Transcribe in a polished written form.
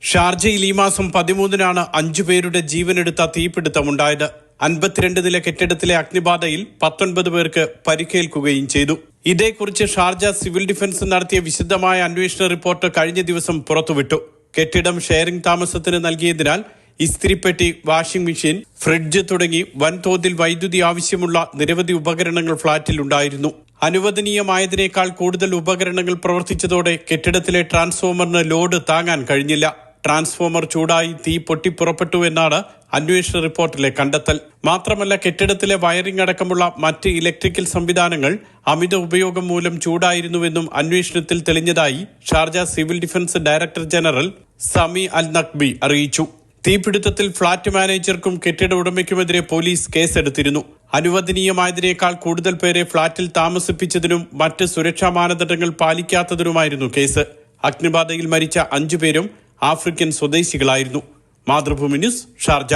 ഷാർജയിൽ ഈ മാസം 13-നാണ് 5 പേരുടെ ജീവനെടുത്ത തീപിടുത്തമുണ്ടായത്. 52 നില കെട്ടിടത്തിലെ അഗ്നിബാധയിൽ 19 പേർക്ക് പരിക്കേൽക്കുകയും ചെയ്തു. ഇതേക്കുറിച്ച് ഷാർജ സിവിൽ ഡിഫൻസ് നടത്തിയ വിശദമായ അന്വേഷണ റിപ്പോർട്ട് കഴിഞ്ഞ ദിവസം പുറത്തുവിട്ടു. കെട്ടിടം ഷെയറിംഗ് താമസത്തിന് നൽകിയതിനാൽ ഇസ്തിരിപ്പെട്ടി, വാഷിംഗ് മെഷീൻ, ഫ്രിഡ്ജ് തുടങ്ങി വൻതോതിൽ വൈദ്യുതി ആവശ്യമുള്ള നിരവധി ഉപകരണങ്ങൾ ഫ്ളാറ്റിൽ ഉണ്ടായിരുന്നു. അനുവദനീയമായതിനേക്കാൾ കൂടുതൽ ഉപകരണങ്ങൾ പ്രവർത്തിച്ചതോടെ കെട്ടിടത്തിലെ ട്രാൻസ്ഫോമറിന് ലോഡ് താങ്ങാൻ കഴിഞ്ഞില്ല. ട്രാൻസ്ഫോമർ ചൂടായി തീ പൊട്ടിപ്പുറപ്പെട്ടു എന്നാണ് അന്വേഷണ റിപ്പോർട്ടിലെ കണ്ടെത്തൽ. മാത്രമല്ല, കെട്ടിടത്തിലെ വയറിംഗ് അടക്കമുള്ള മറ്റ് ഇലക്ട്രിക്കൽ സംവിധാനങ്ങൾ അമിത ഉപയോഗം മൂലം ചൂടായിരുന്നുവെന്നും അന്വേഷണത്തിൽ തെളിഞ്ഞതായി Sharjah civil defence director general Sami Al Nakhbi അറിയിച്ചു. തീപിടുത്തത്തിൽ ഫ്ളാറ്റ് മാനേജർക്കും കെട്ടിട ഉടമയ്ക്കുമെതിരെ പോലീസ് കേസെടുത്തിരുന്നു. അനുവദനീയമായതിനേക്കാൾ കൂടുതൽ പേരെ ഫ്ളാറ്റിൽ താമസിപ്പിച്ചതിനും മറ്റ് സുരക്ഷാ മാനദണ്ഡങ്ങൾ പാലിക്കാത്തതിനുമായിരുന്നു കേസ്. അഗ്നിബാധയിൽ മരിച്ച 5 പേരും ആഫ്രിക്കൻ സ്വദേശികളായിരുന്നു. Mathrubhumi news, Sharjah.